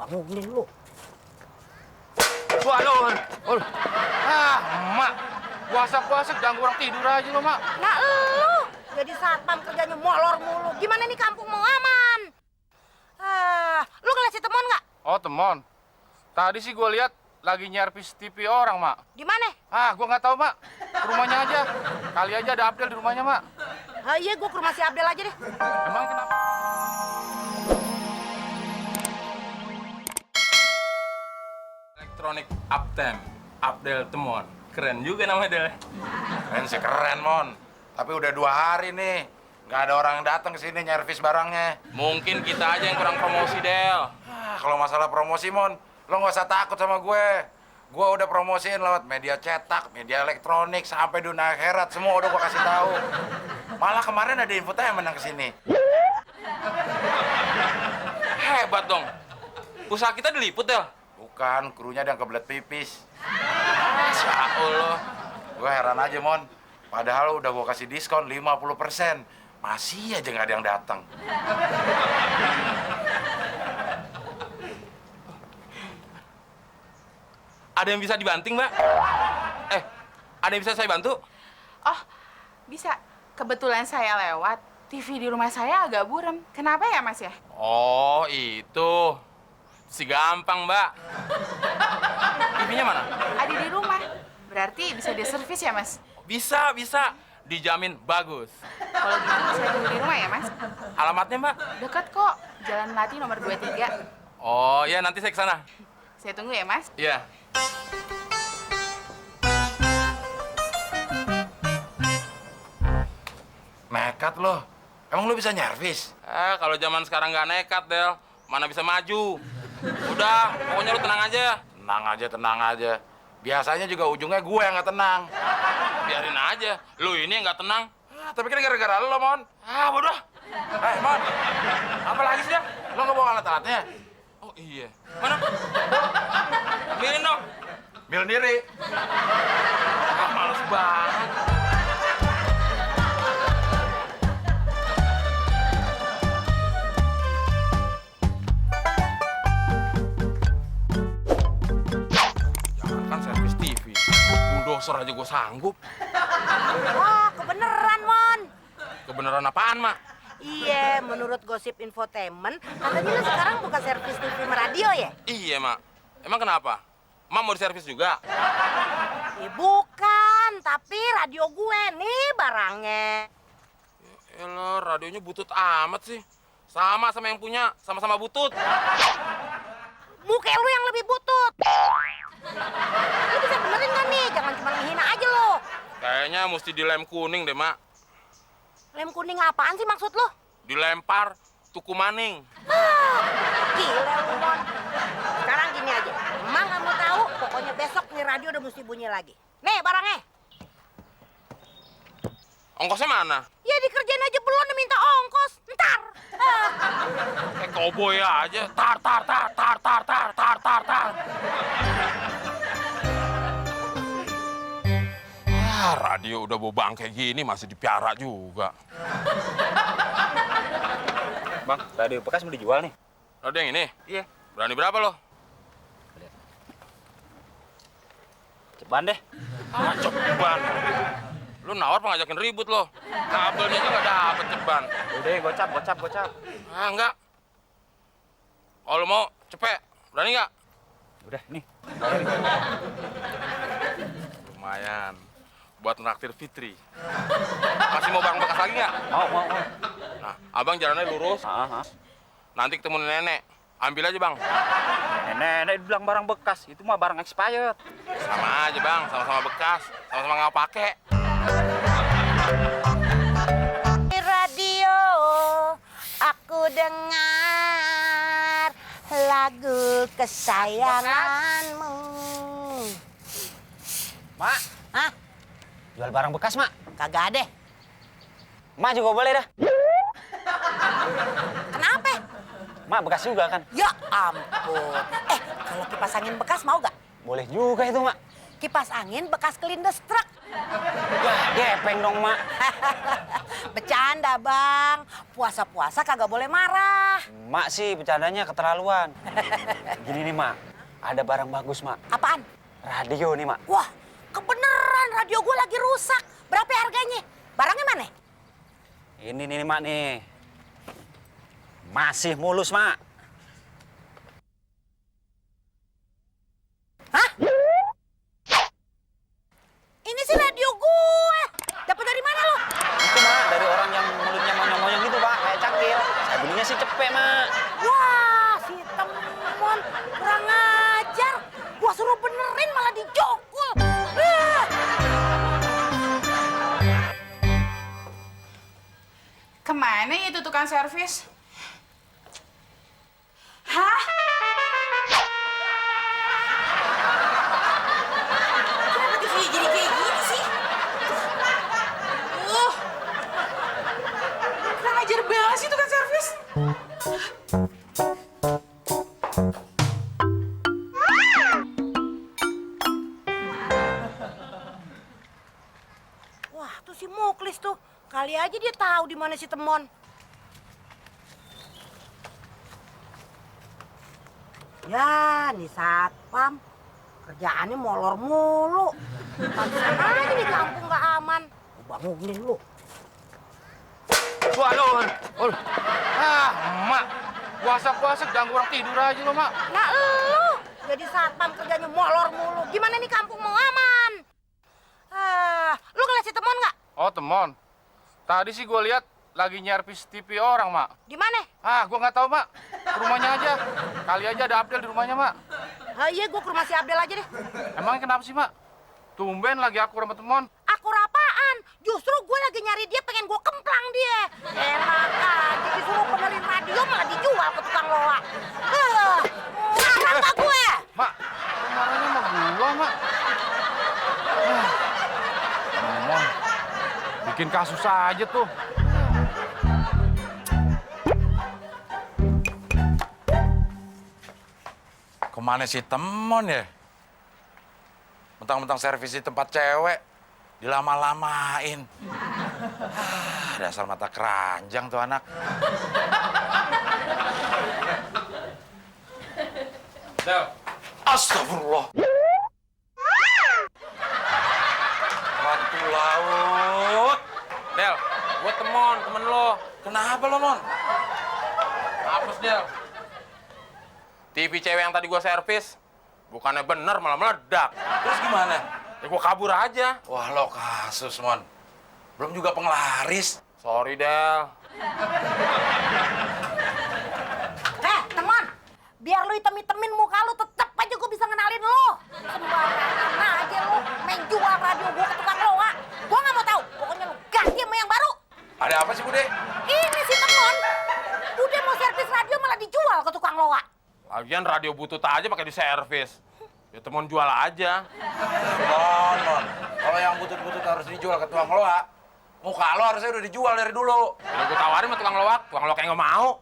bangunin lu. Waduh, waduh. Mak. Puasa-puasa ganggu orang tidur aja lo, Mak. Nah, lu jadi satpam kerjanya molor mulu. Gimana nih kampung mau aman? Lu ngeliat si Temon nggak? Oh, Temon. Tadi sih gue lihat lagi nyervis TV orang, Mak. Di mana? Gue nggak tahu, Mak. Ke rumahnya aja. Kali aja ada Abdel di rumahnya, Mak. Iya, gue ke rumah si Abdel aja deh. Emang kenapa? Elektronik Uptem, Abdel Temon. Keren juga namanya, Del. Keren sih keren, Mon. Tapi udah 2 hari nih. Nggak ada orang yang datang ke sini nyervis barangnya. Mungkin kita aja yang kurang promosi, Del. Kalau masalah promosi, Mon, lo nggak usah takut sama gue. Gue udah promosiin lewat media cetak, media elektronik, sampai dunia akhirat. Semua udah gue kasih tahu. Malah kemarin ada infotainment yang kesini. Hebat dong. Usaha kita diliput, Del. Bukan, krunya ada yang kebelet pipis. Masya Allah. Gue heran aja, Mon. Padahal udah gue kasih diskon 50%. Masih aja nggak ada yang datang. Ada yang bisa dibanting, Mbak? Ada yang bisa saya bantu? Oh, bisa. Kebetulan saya lewat. TV di rumah saya agak buram. Kenapa ya, Mas ya? Oh, itu. Si gampang, Mbak. TV-nya mana? Ada di rumah. Berarti bisa diservis ya, Mas? Bisa, bisa. Dijamin bagus. Kalau gitu saya tunggu di rumah ya, Mas? Alamatnya, Mbak? Dekat kok. Jalan Melati nomor 23. Oh, ya nanti saya ke sana. Saya tunggu ya, Mas. Iya. Nekat lo. Emang lo bisa nyervis? Kalau zaman sekarang nggak nekat, Del. Mana bisa maju. Udah, pokoknya lu tenang aja. Tenang aja, tenang aja. Biasanya juga ujungnya gue yang nggak tenang. Biarin aja. Lu ini yang nggak tenang. Tapi kan gara-gara lo, Mon. Bodoh. Mon. Apa lagi sih, lo nggak bawa alat-alatnya? Oh, iya. Mana? Ambilin dong. Ambil sendiri. Males banget. Jangankan servis TV. Bulldozer aja gue sanggup. Wah, kebeneran, Mon. Kebeneran apaan, Mak? Iya, menurut gosip infotainment, katanya lu sekarang buka servis TV sama radio ya? Iya, Mak. Emang kenapa? Mak mau diservis juga? Bukan, tapi radio gue nih barangnya. Elah, radionya butut amat sih. Sama yang punya, sama-sama butut. Muka lu yang lebih butut. Lu bisa benerin gak nih? Jangan cuma menghina aja lo. Kayaknya mesti dilem kuning deh, Mak. Lem kuning apaan sih maksud lu? Dilempar tuku maning. Gila lu, Mon. Sekarang gini aja. Emang nggak mau tahu, pokoknya besok nih radio udah mesti bunyi lagi. Nih barangnya. Ongkosnya mana? Ya dikerjain aja belum minta ongkos. Ntar. Kayak cowboy aja. Tar. Radio udah bobang kayak gini masih dipiara juga. Bang, radio bekas mau dijual nih. Radio yang ini? Iya. Berani berapa lo? Ceban deh. Ceban. Lu nawar apa ngajakin ribut lo? Kabelnya aja nggak dapet ceban. Udah, gocap. Enggak. Kalau lu mau, cepet. Berani nggak? Udah, nih. Lumayan. Buat naktir Fitri. Masih mau barang bekas lagi nggak? Mau. Nah, abang jalannya lurus. Nanti ketemu nenek. Ambil aja, Bang. Nenek bilang barang bekas, itu mah barang expired. Sama aja, Bang. Sama-sama bekas. Sama-sama nggak pakai. Di radio aku dengar lagu kesayanganmu. Mak, Hah? jual barang bekas, Mak. Kagak ada. Mak juga boleh dah. Kenapa? Mak bekas juga kan? Ya ampun. Kalau kipas angin bekas mau gak? Boleh juga itu, Mak. Kipas angin bekas kelindes truk. Ya, gepeng dong, Mak. Bercanda, Bang. Puasa-puasa kagak boleh marah. Mak sih bercandanya keterlaluan. Gini nih, Mak. Ada barang bagus, Mak. Apaan? Radio nih, Mak. Wah, kebeneran radio gue lagi rusak. Berapa harganya? Barangnya mana? Ini nih, Mak, nih. Masih mulus, Mak. Hah? Ini sih radio gue. Dapat dari mana lo? Itu, Mak, dari orang yang mulutnya monyong-monyong gitu, Pak. Kayak cakil. Saya belinya sih cepet, Mak. Wah, si Temon kurang ajar. Gua suruh benerin malah dijokul. Kemana ya itu tukang servis? Hah? Kenapa TV jadi kayak gini sih? Kurang ajar banget sih tukang servis. Wah, tuh si Muklis tuh. Kali aja dia tahu di mana si Temon. Ya, nih satpam. Kerjaannya molor mulu. Pantesan aja di kampung nggak aman. Gua bangunin lu. Wah, lo. Emak. Puasa-puasa ganggu orang tidur aja lo, Mak. Nah, lu jadi satpam kerjanya molor mulu. Gimana nih kampung mau aman? Lu ngeliat si Temon nggak? Oh, Temon. Tadi sih gue lihat lagi nyervis TV orang, Mak. Di mana? Gue nggak tahu, Mak. Ke rumahnya aja. Kali aja ada Abdel di rumahnya, Mak. Iya, gua ke rumah si Abdel aja deh. Emangnya kenapa sih, Mak? Tumben lagi akur sama Temon. Akur apaan? Justru gue lagi nyari dia, pengen gue kemplang dia. Enak aja, disuruh benerin radio malah dijual ke tukang loa. Marah gak gue? Mak, kok marahnya sama gua, Mak? Temon, bikin kasus aja tuh. Kemana si Temon ya? Mentang-mentang servis di tempat cewek, dilama-lamain. Dasar mata keranjang tuh anak. Del, Astagfirullah. Hantu laut. Del, gua Temon, temen lo. Kenapa lo, Mon? Hapus, Del. TV cewek yang tadi gua servis, bukannya bener malah meledak. Terus gimana? Ya gua kabur aja. Wah, lo kasus, Mon. Belum juga penglaris. Sorry, Del. Temon, biar lu hitam-hitamin muka lu, tetep aja gue bisa ngenalin lu. Sembarangan aja lu main jual radio gue ke tukang loa. Gue gak mau tahu, pokoknya lu ganti sama yang baru. Ada apa sih, Bude? Ini si Temon, udah mau servis radio malah dijual ke tukang loa. Lagian radio butut aja pakai diservis. Ya Temon jual aja. Mon. Kalau yang butut-butut harus dijual ke tukang loa, muka lo harusnya udah dijual dari dulu. Udah gua tawarin sama tukang loa kayak nggak mau.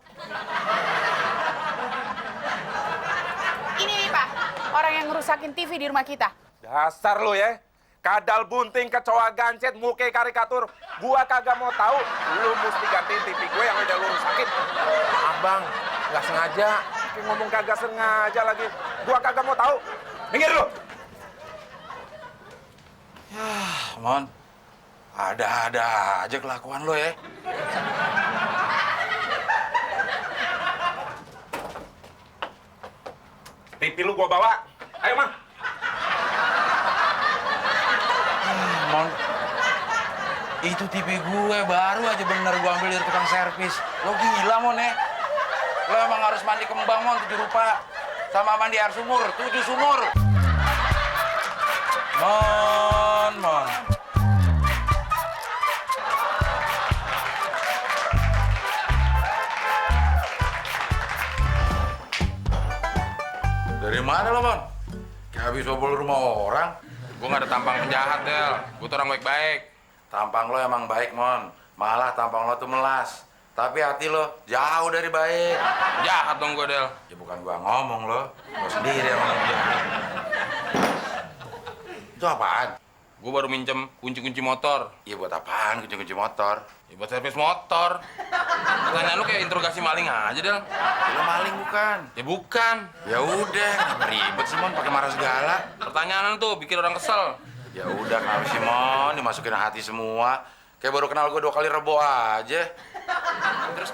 Ini nih, Pak. Orang yang ngerusakin TV di rumah kita. Dasar lo ya. Kadal bunting, kecoa gancet, muke karikatur. Gua kagak mau tahu. Lu mesti gantiin TV gue yang udah lu rusakin. Maaf, Bang. Nggak sengaja. Kayak ngomong kagak sengaja lagi. Gua kagak mau tahu. Minggir lu. Mon, ada-ada aja kelakuan lo ya. TV lu gua bawa. Ayo, Mang. Mon, itu TV gue baru aja bener gue ambil dari tukang servis. Lo gila, Mon ya? Lo emang harus mandi kembang, Mon, 7 rupa. Sama mandi air sumur, 7 sumur. Mon. Dari mana lo, Mon? Kayak habis bobol rumah orang. Gua nggak ada tampang penjahat, Del. Gua tuh orang baik-baik. Tampang lo emang baik, Mon. Malah tampang lo tuh melas. Tapi hati lo jauh dari baik. Jahat dong gua, Del. Ya bukan gua ngomong lo. Lo sendiri yang ngomong jahat. Itu apaan? Gua baru minjem kunci-kunci motor. Iya buat apaan kunci-kunci motor? Ya buat servis motor. Pertanyaan lu kayak interogasi maling aja, Del. Lo maling bukan? Ya bukan. Ya udah, kenapa ribet sih Mon pakai marah segala? Pertanyaan tuh bikin orang kesel. Ya udah kenapa sih Mon dimasukin hati semua? Kayak baru kenal gue 2 kali rebo aja. Terus